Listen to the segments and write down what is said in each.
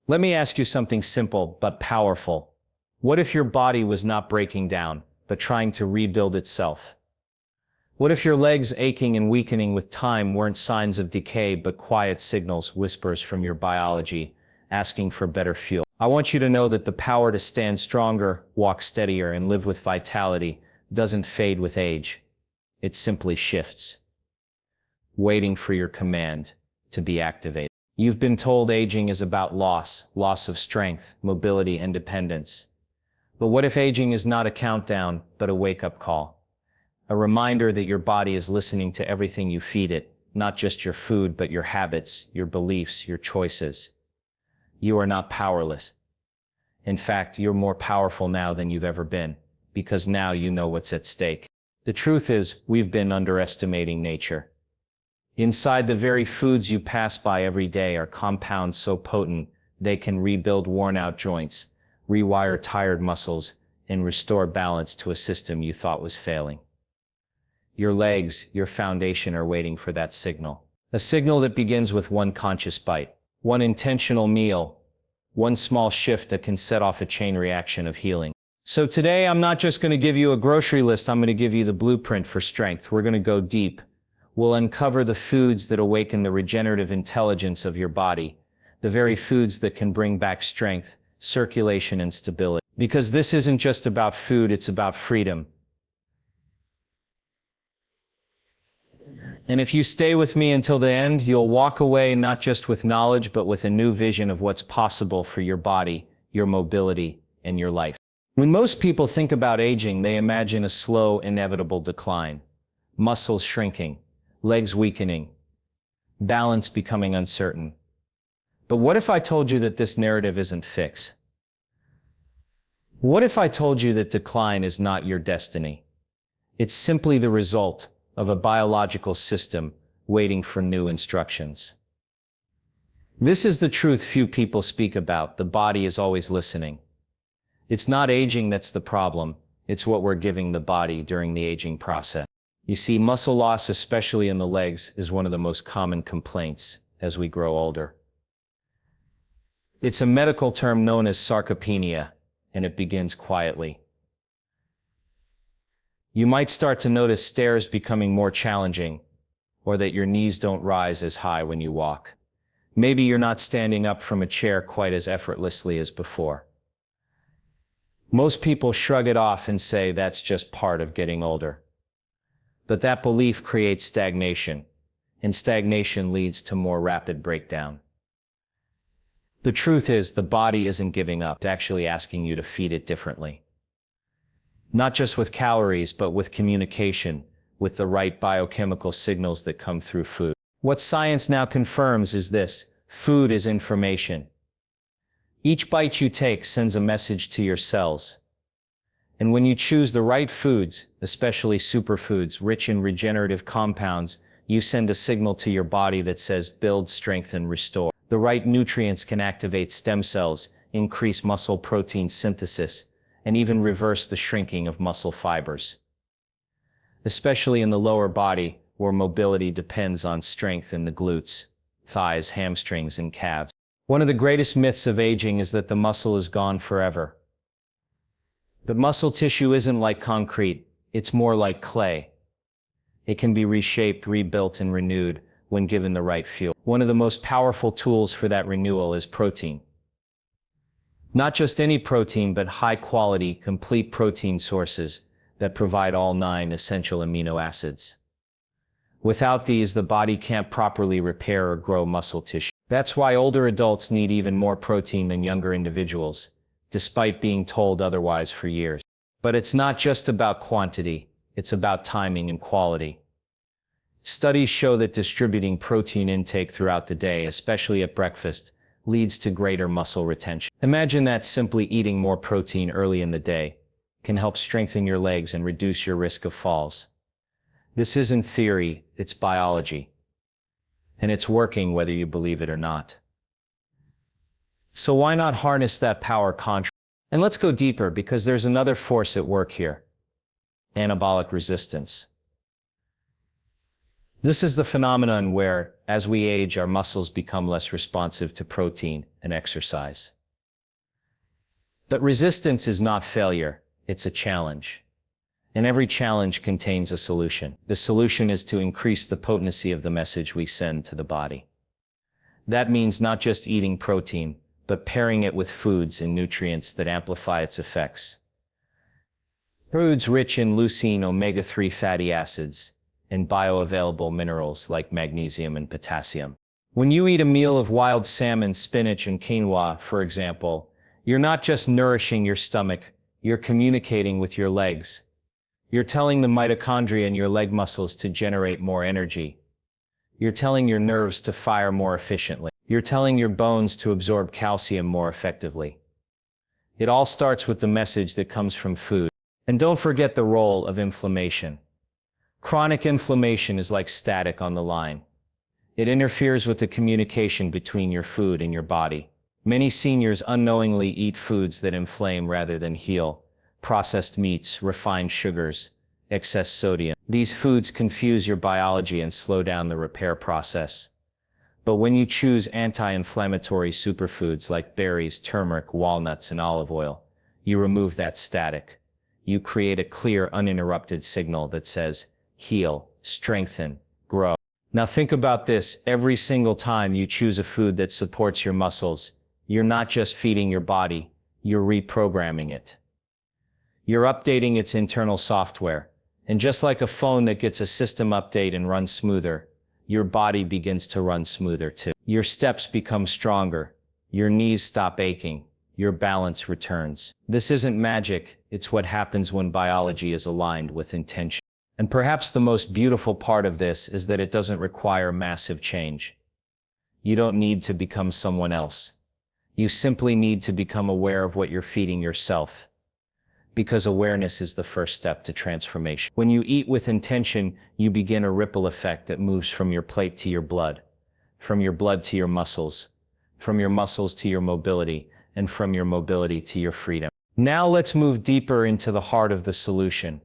Let me ask you something simple but powerful. What if your body was not breaking down, but trying to rebuild itself? What if your legs aching and weakening with time weren't signs of decay but quiet signals, whispers from your biology, asking for better fuel? I want you to know that the power to stand stronger, walk steadier, and live with vitality doesn't fade with age. It simply shifts, waiting for your command to be activated. You've been told aging is about loss of strength, mobility, and dependence. But what if aging is not a countdown, but a wake-up call? A reminder that your body is listening to everything you feed it, not just your food, but your habits, your beliefs, your choices. You are not powerless. In fact, you're more powerful now than you've ever been, because now you know what's at stake. The truth is, we've been underestimating nature. Inside the very foods you pass by every day are compounds so potent they can rebuild worn-out joints, rewire tired muscles, and restore balance to a system you thought was failing. Your legs, your foundation, are waiting for that signal. A signal that begins with one conscious bite, one intentional meal, one small shift that can set off a chain reaction of healing. So today, I'm not just going to give you a grocery list, I'm going to give you the blueprint for strength. We're going to go deep. We'll uncover the foods that awaken the regenerative intelligence of your body, the very foods that can bring back strength, circulation, and stability. Because this isn't just about food, it's about freedom. And if you stay with me until the end, you'll walk away not just with knowledge, but with a new vision of what's possible for your body, your mobility, and your life. When most people think about aging, they imagine a slow, inevitable decline. Muscles shrinking, legs weakening, balance becoming uncertain. But what if I told you that this narrative isn't fixed? What if I told you that decline is not your destiny? It's simply the result of a biological system waiting for new instructions. This is the truth few people speak about. The body is always listening. It's not aging that's the problem, it's what we're giving the body during the aging process. You see, muscle loss, especially in the legs, is one of the most common complaints as we grow older. It's a medical term known as sarcopenia, and it begins quietly. You might start to notice stairs becoming more challenging, or that your knees don't rise as high when you walk. Maybe you're not standing up from a chair quite as effortlessly as before. Most people shrug it off and say that's just part of getting older. But that belief creates stagnation, and stagnation leads to more rapid breakdown. The truth is, the body isn't giving up, it's actually asking you to feed it differently. Not just with calories, but with communication, with the right biochemical signals that come through food. What science now confirms is this: food is information. Each bite you take sends a message to your cells. And when you choose the right foods, especially superfoods rich in regenerative compounds, you send a signal to your body that says build, strengthen, restore. The right nutrients can activate stem cells, increase muscle protein synthesis, and even reverse the shrinking of muscle fibers. Especially in the lower body, where mobility depends on strength in the glutes, thighs, hamstrings, and calves. One of the greatest myths of aging is that the muscle is gone forever. But muscle tissue isn't like concrete, it's more like clay. It can be reshaped, rebuilt, and renewed when given the right fuel. One of the most powerful tools for that renewal is protein. Not just any protein, but high-quality, complete protein sources that provide all 9 essential amino acids. Without these, the body can't properly repair or grow muscle tissue. That's why older adults need even more protein than younger individuals, despite being told otherwise for years. But it's not just about quantity, it's about timing and quality. Studies show that distributing protein intake throughout the day, especially at breakfast, leads to greater muscle retention. Imagine that simply eating more protein early in the day can help strengthen your legs and reduce your risk of falls. This isn't theory, it's biology. And it's working whether you believe it or not. So why not harness that power consciously? And let's go deeper, because there's another force at work here: anabolic resistance. This is the phenomenon where, as we age, our muscles become less responsive to protein and exercise. But resistance is not failure, it's a challenge. And every challenge contains a solution. The solution is to increase the potency of the message we send to the body. That means not just eating protein, but pairing it with foods and nutrients that amplify its effects. Foods rich in leucine, omega-3 fatty acids, and bioavailable minerals like magnesium and potassium. When you eat a meal of wild salmon, spinach, and quinoa, for example, you're not just nourishing your stomach, you're communicating with your legs. You're telling the mitochondria in your leg muscles to generate more energy. You're telling your nerves to fire more efficiently. You're telling your bones to absorb calcium more effectively. It all starts with the message that comes from food. And don't forget the role of inflammation. Chronic inflammation is like static on the line. It interferes with the communication between your food and your body. Many seniors unknowingly eat foods that inflame rather than heal. Processed meats, refined sugars, excess sodium. These foods confuse your biology and slow down the repair process. But when you choose anti-inflammatory superfoods like berries, turmeric, walnuts, and olive oil, you remove that static. You create a clear, uninterrupted signal that says, heal, strengthen, grow. Now think about this, every single time you choose a food that supports your muscles, you're not just feeding your body, you're reprogramming it. You're updating its internal software. And just like a phone that gets a system update and runs smoother, your body begins to run smoother too. Your steps become stronger. Your knees stop aching. Your balance returns. This isn't magic, it's what happens when biology is aligned with intention. And perhaps the most beautiful part of this is that it doesn't require massive change. You don't need to become someone else. You simply need to become aware of what you're feeding yourself. Because awareness is the first step to transformation. When you eat with intention, you begin a ripple effect that moves from your plate to your blood, from your blood to your muscles, from your muscles to your mobility, and from your mobility to your freedom. Now let's move deeper into the heart of the solution.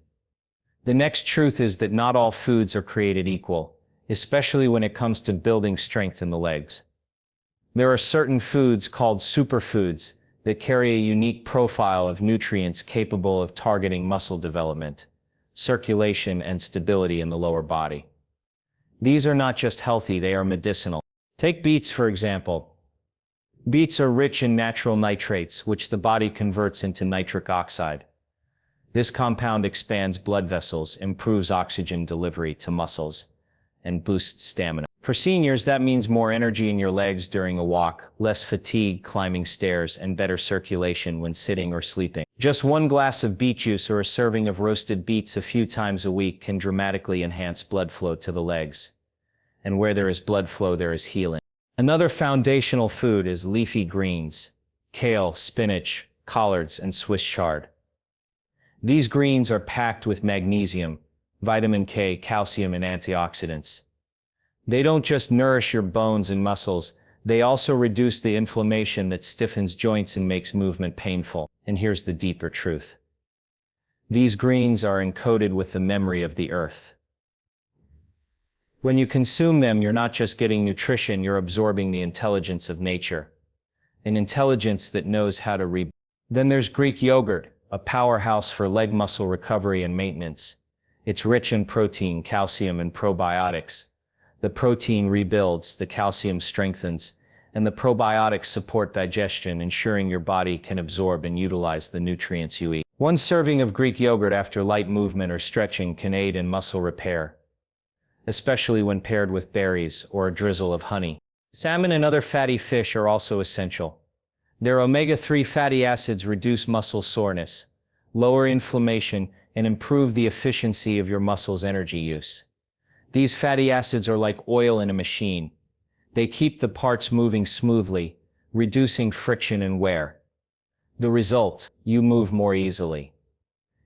The next truth is that not all foods are created equal, especially when it comes to building strength in the legs. There are certain foods called superfoods that carry a unique profile of nutrients capable of targeting muscle development, circulation, and stability in the lower body. These are not just healthy, they are medicinal. Take beets, for example. Beets are rich in natural nitrates, which the body converts into nitric oxide. This compound expands blood vessels, improves oxygen delivery to muscles, and boosts stamina. For seniors, that means more energy in your legs during a walk, less fatigue climbing stairs, and better circulation when sitting or sleeping. Just one glass of beet juice or a serving of roasted beets a few times a week can dramatically enhance blood flow to the legs. And where there is blood flow, there is healing. Another foundational food is leafy greens, kale, spinach, collards, and Swiss chard. These greens are packed with magnesium, vitamin K, calcium, and antioxidants. They don't just nourish your bones and muscles, they also reduce the inflammation that stiffens joints and makes movement painful. And here's the deeper truth. These greens are encoded with the memory of the earth. When you consume them, you're not just getting nutrition, you're absorbing the intelligence of nature. An intelligence that knows how to rebuild. Then there's Greek yogurt, a powerhouse for leg muscle recovery and maintenance. It's rich in protein, calcium, and probiotics. The protein rebuilds, the calcium strengthens, and the probiotics support digestion, ensuring your body can absorb and utilize the nutrients you eat. One serving of Greek yogurt after light movement or stretching can aid in muscle repair, especially when paired with berries or a drizzle of honey. Salmon and other fatty fish are also essential. Their omega-3 fatty acids reduce muscle soreness, lower inflammation, and improve the efficiency of your muscles' energy use. These fatty acids are like oil in a machine. They keep the parts moving smoothly, reducing friction and wear. The result, you move more easily.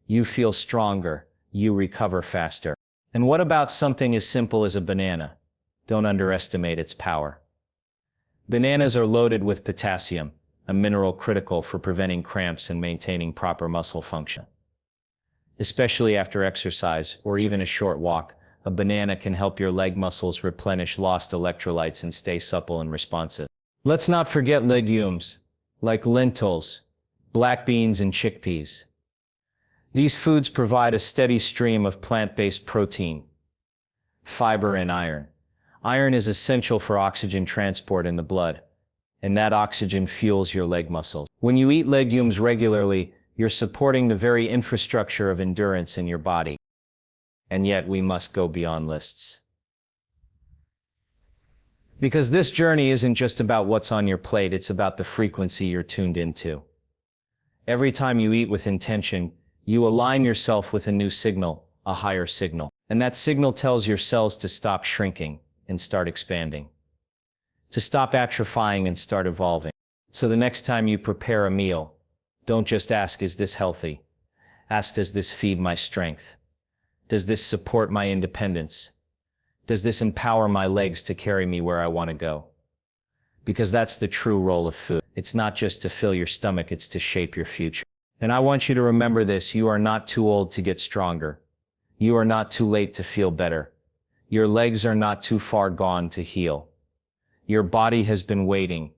You feel stronger, you recover faster. And what about something as simple as a banana? Don't underestimate its power. Bananas are loaded with potassium, a mineral critical for preventing cramps and maintaining proper muscle function. Especially after exercise or even a short walk, A banana can help your leg muscles replenish lost electrolytes and stay supple and responsive. Let's not forget legumes, like lentils, black beans, and chickpeas. These foods provide a steady stream of plant-based protein, fiber, and iron. Iron is essential for oxygen transport in the blood, and that oxygen fuels your leg muscles. When you eat legumes regularly, you're supporting the very infrastructure of endurance in your body. And yet we must go beyond lists. Because this journey isn't just about what's on your plate, it's about the frequency you're tuned into. Every time you eat with intention, you align yourself with a new signal, a higher signal. And that signal tells your cells to stop shrinking and start expanding, to stop atrophying and start evolving. So the next time you prepare a meal, don't just ask, is this healthy? Ask, does this feed my strength? Does this support my independence? Does this empower my legs to carry me where I want to go? Because that's the true role of food. It's not just to fill your stomach, it's to shape your future. And I want you to remember this: you are not too old to get stronger. You are not too late to feel better. Your legs are not too far gone to heal. Your body has been waiting,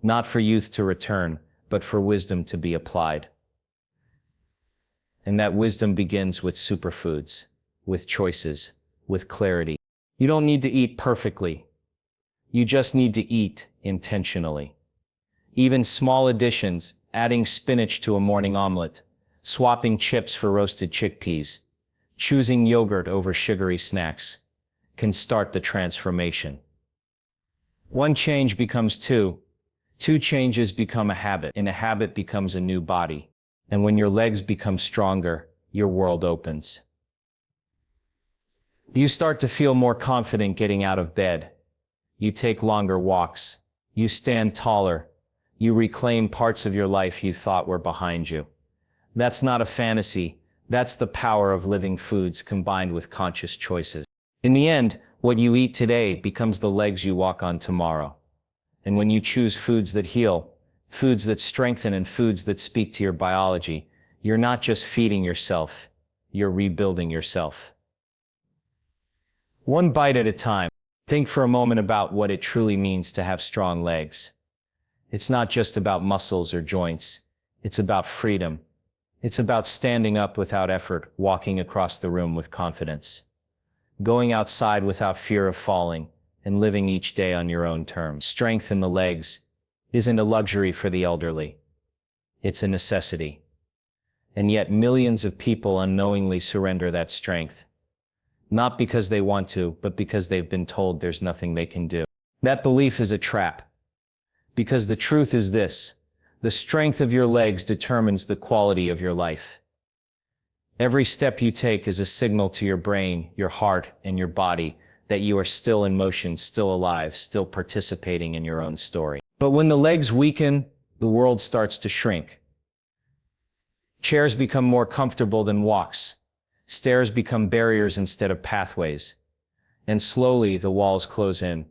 not for youth to return, but for wisdom to be applied. And that wisdom begins with superfoods, with choices, with clarity. You don't need to eat perfectly. You just need to eat intentionally. Even small additions, adding spinach to a morning omelet, swapping chips for roasted chickpeas, choosing yogurt over sugary snacks, can start the transformation. One change becomes two. Two changes become a habit, and a habit becomes a new body. And when your legs become stronger, your world opens. You start to feel more confident getting out of bed. You take longer walks. You stand taller. You reclaim parts of your life you thought were behind you. That's not a fantasy. That's the power of living foods combined with conscious choices. In the end, what you eat today becomes the legs you walk on tomorrow. And when you choose foods that heal, foods that strengthen, and foods that speak to your biology, you're not just feeding yourself, you're rebuilding yourself. One bite at a time. Think for a moment about what it truly means to have strong legs. It's not just about muscles or joints. It's about freedom. It's about standing up without effort, walking across the room with confidence, going outside without fear of falling, and living each day on your own terms. Strength in the legs isn't a luxury for the elderly. It's a necessity. And yet millions of people unknowingly surrender that strength. Not because they want to, but because they've been told there's nothing they can do. That belief is a trap. Because the truth is this: the strength of your legs determines the quality of your life. Every step you take is a signal to your brain, your heart, and your body that you are still in motion, still alive, still participating in your own story. But when the legs weaken, the world starts to shrink. Chairs become more comfortable than walks. Stairs become barriers instead of pathways. And slowly the walls close in,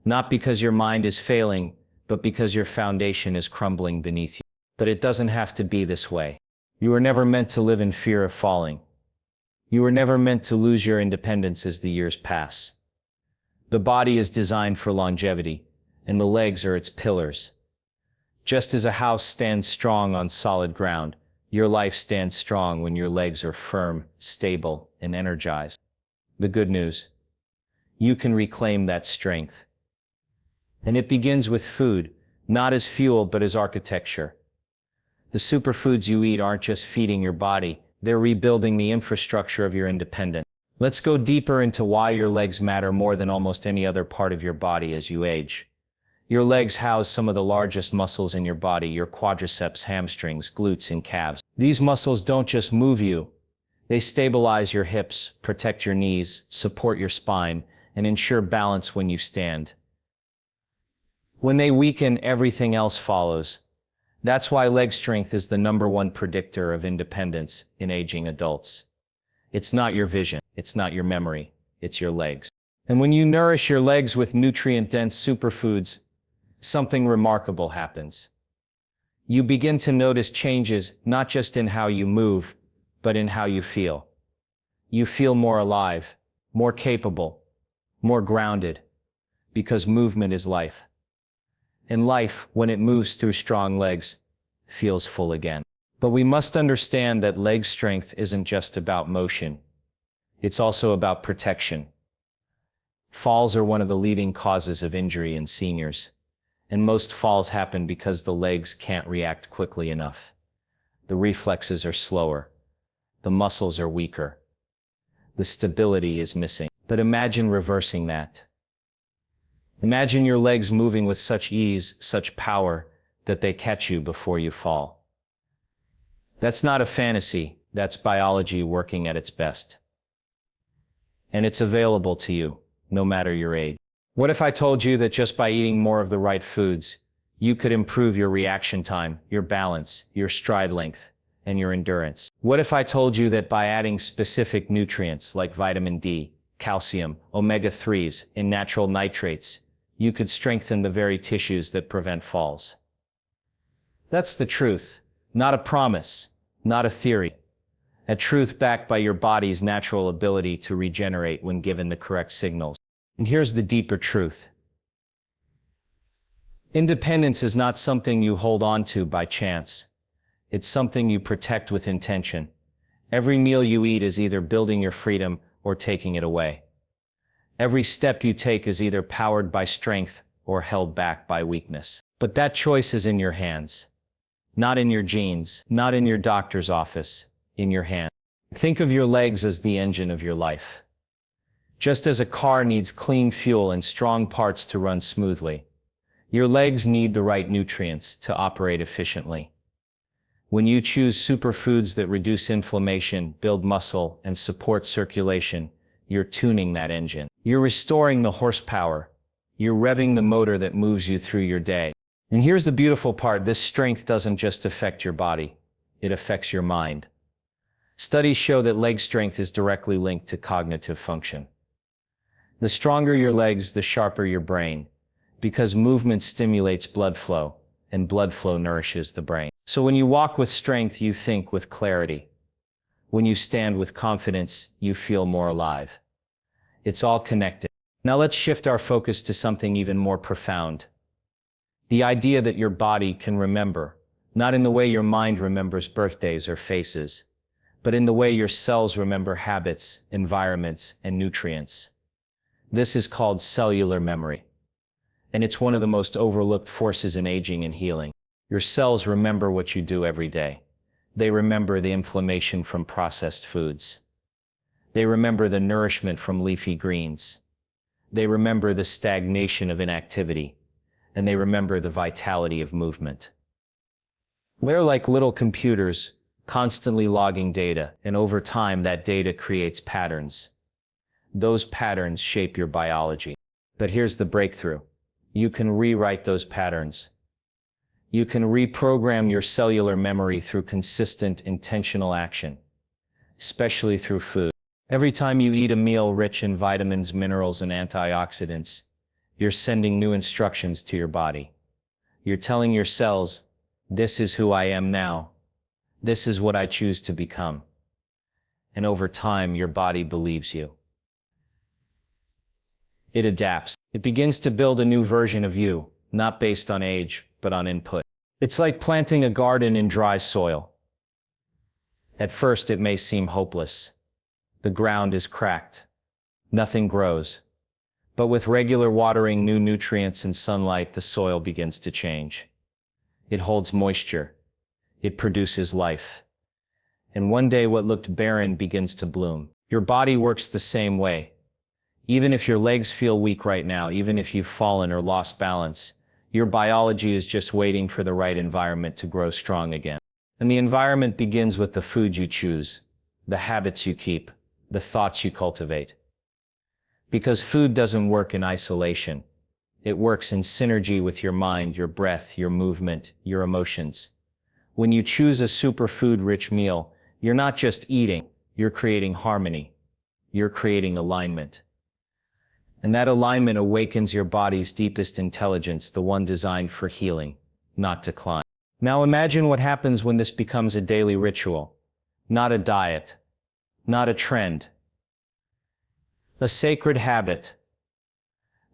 not because your mind is failing, but because your foundation is crumbling beneath you. But it doesn't have to be this way. You were never meant to live in fear of falling. You were never meant to lose your independence as the years pass. The body is designed for longevity, and the legs are its pillars. Just as a house stands strong on solid ground, your life stands strong when your legs are firm, stable, and energized. The good news: you can reclaim that strength. And it begins with food, not as fuel but as architecture. The superfoods you eat aren't just feeding your body, they're rebuilding the infrastructure of your independence. Let's go deeper into why your legs matter more than almost any other part of your body as you age. Your legs house some of the largest muscles in your body: your quadriceps, hamstrings, glutes, and calves. These muscles don't just move you. They stabilize your hips, protect your knees, support your spine, and ensure balance when you stand. When they weaken, everything else follows. That's why leg strength is the #1 predictor of independence in aging adults. It's not your vision, it's not your memory, it's your legs. And when you nourish your legs with nutrient-dense superfoods, something remarkable happens. You begin to notice changes, not just in how you move, but in how you feel. You feel more alive, more capable, more grounded, because movement is life. And life, when it moves through strong legs, feels full again. But we must understand that leg strength isn't just about motion. It's also about protection. Falls are one of the leading causes of injury in seniors, and most falls happen because the legs can't react quickly enough. The reflexes are slower. The muscles are weaker. The stability is missing. But imagine reversing that. Imagine your legs moving with such ease, such power, that they catch you before you fall. That's not a fantasy, that's biology working at its best. And it's available to you, no matter your age. What if I told you that just by eating more of the right foods, you could improve your reaction time, your balance, your stride length, and your endurance? What if I told you that by adding specific nutrients like vitamin D, calcium, omega-3s, and natural nitrates, you could strengthen the very tissues that prevent falls? That's the truth, not a promise, not a theory. A truth backed by your body's natural ability to regenerate when given the correct signals. And here's the deeper truth. Independence is not something you hold on to by chance. It's something you protect with intention. Every meal you eat is either building your freedom or taking it away. Every step you take is either powered by strength or held back by weakness. But that choice is in your hands. Not in your genes, not in your doctor's office, in your hand. Think of your legs as the engine of your life. Just as a car needs clean fuel and strong parts to run smoothly, your legs need the right nutrients to operate efficiently. When you choose superfoods that reduce inflammation, build muscle, and support circulation, you're tuning that engine. You're restoring the horsepower. You're revving the motor that moves you through your day. And here's the beautiful part, this strength doesn't just affect your body, it affects your mind. Studies show that leg strength is directly linked to cognitive function. The stronger your legs, the sharper your brain, because movement stimulates blood flow, and blood flow nourishes the brain. So when you walk with strength, you think with clarity. When you stand with confidence, you feel more alive. It's all connected. Now let's shift our focus to something even more profound. The idea that your body can remember, not in the way your mind remembers birthdays or faces, but in the way your cells remember habits, environments, and nutrients. This is called cellular memory. And it's one of the most overlooked forces in aging and healing. Your cells remember what you do every day. They remember the inflammation from processed foods. They remember the nourishment from leafy greens. They remember the stagnation of inactivity. And they remember the vitality of movement. They're like little computers, constantly logging data, and over time that data creates patterns. Those patterns shape your biology. But here's the breakthrough. You can rewrite those patterns. You can reprogram your cellular memory through consistent, intentional action, especially through food. Every time you eat a meal rich in vitamins, minerals, and antioxidants, you're sending new instructions to your body. You're telling your cells, this is who I am now. This is what I choose to become. And over time, your body believes you. It adapts. It begins to build a new version of you, not based on age, but on input. It's like planting a garden in dry soil. At first, it may seem hopeless. The ground is cracked. Nothing grows. But with regular watering, new nutrients, and sunlight, the soil begins to change. It holds moisture. It produces life. And one day, what looked barren begins to bloom. Your body works the same way. Even if your legs feel weak right now, even if you've fallen or lost balance, your biology is just waiting for the right environment to grow strong again. And the environment begins with the food you choose, the habits you keep, the thoughts you cultivate. Because food doesn't work in isolation. It works in synergy with your mind, your breath, your movement, your emotions. When you choose a superfood-rich meal, you're not just eating, you're creating harmony. You're creating alignment. And that alignment awakens your body's deepest intelligence, the one designed for healing, not decline. Now imagine what happens when this becomes a daily ritual, not a diet, not a trend, A sacred habit.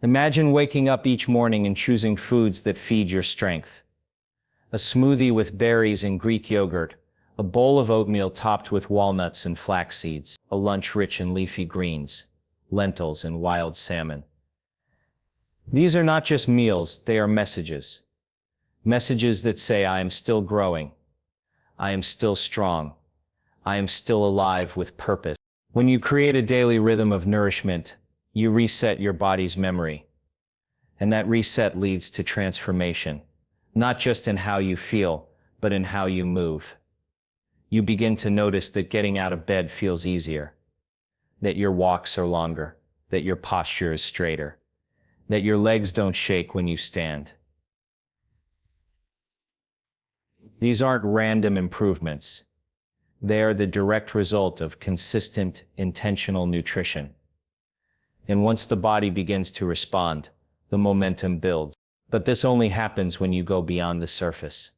Imagine waking up each morning and choosing foods that feed your strength. A smoothie with berries and Greek yogurt, a bowl of oatmeal topped with walnuts and flax seeds, a lunch rich in leafy greens, lentils and wild salmon. These are not just meals, they are messages. Messages that say, I am still growing. I am still strong. I am still alive with purpose. When you create a daily rhythm of nourishment, you reset your body's memory. And that reset leads to transformation, not just in how you feel, but in how you move. You begin to notice that getting out of bed feels easier, that your walks are longer, that your posture is straighter, that your legs don't shake when you stand. These aren't random improvements. They are the direct result of consistent, intentional nutrition. And once the body begins to respond, the momentum builds. But this only happens when you go beyond the surface.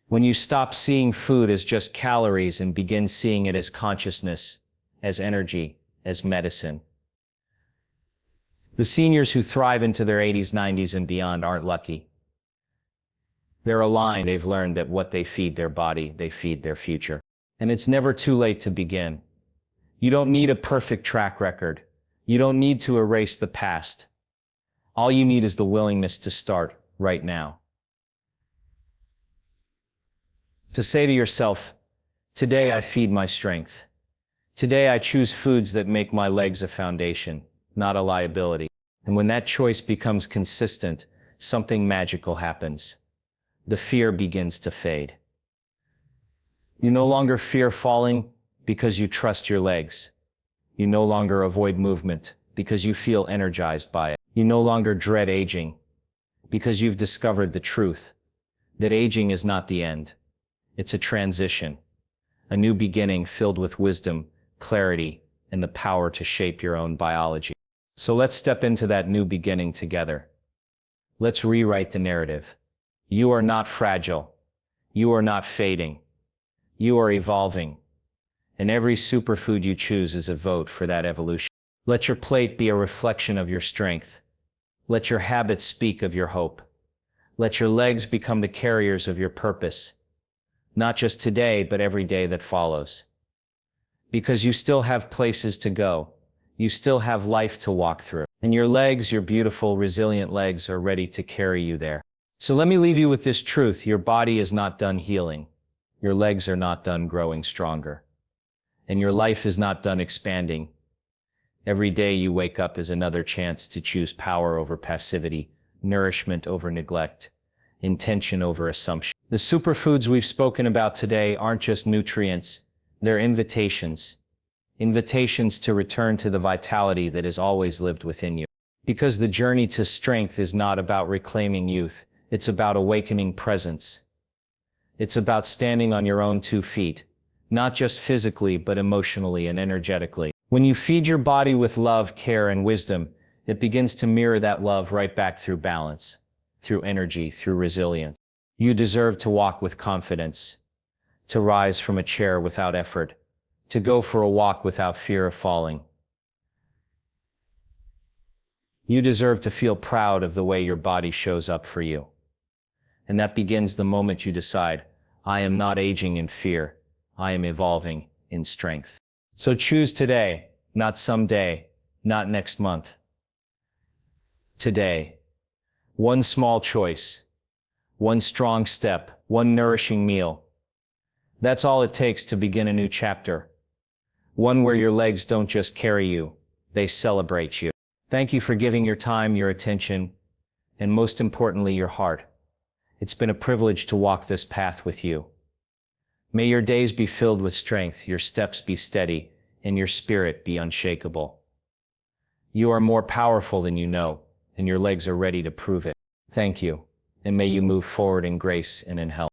When you stop seeing food as just calories and begin seeing it as consciousness, as energy, as medicine. The seniors who thrive into their 80s, 90s, and beyond aren't lucky. They're aligned. They've learned that what they feed their body, they feed their future. And it's never too late to begin. You don't need a perfect track record. You don't need to erase the past. All you need is the willingness to start right now. To say to yourself, today I feed my strength. Today I choose foods that make my legs a foundation, not a liability. And when that choice becomes consistent, something magical happens. The fear begins to fade. You no longer fear falling because you trust your legs. You no longer avoid movement because you feel energized by it. You no longer dread aging because you've discovered the truth that aging is not the end. It's a transition, a new beginning filled with wisdom, clarity, and the power to shape your own biology. So let's step into that new beginning together. Let's rewrite the narrative. You are not fragile. You are not fading. You are evolving. And every superfood you choose is a vote for that evolution. Let your plate be a reflection of your strength. Let your habits speak of your hope. Let your legs become the carriers of your purpose. Not just today, but every day that follows. Because you still have places to go. You still have life to walk through. And your legs, your beautiful, resilient legs, are ready to carry you there. So let me leave you with this truth. Your body is not done healing. Your legs are not done growing stronger. And your life is not done expanding. Every day you wake up is another chance to choose power over passivity, nourishment over neglect, intention over assumption. The superfoods we've spoken about today aren't just nutrients, they're invitations. Invitations to return to the vitality that has always lived within you. Because the journey to strength is not about reclaiming youth, it's about awakening presence. It's about standing on your own 2 feet, not just physically but emotionally and energetically. When you feed your body with love, care, and wisdom, it begins to mirror that love right back through balance, through energy, through resilience. You deserve to walk with confidence, to rise from a chair without effort, to go for a walk without fear of falling. You deserve to feel proud of the way your body shows up for you. And that begins the moment you decide, I am not aging in fear, I am evolving in strength. So choose today, not someday, not next month. Today. One small choice, one strong step, one nourishing meal. That's all it takes to begin a new chapter. One where your legs don't just carry you, they celebrate you. Thank you for giving your time, your attention, and most importantly, your heart. It's been a privilege to walk this path with you. May your days be filled with strength, your steps be steady, and your spirit be unshakable. You are more powerful than you know, and your legs are ready to prove it. Thank you, and may you move forward in grace and in health.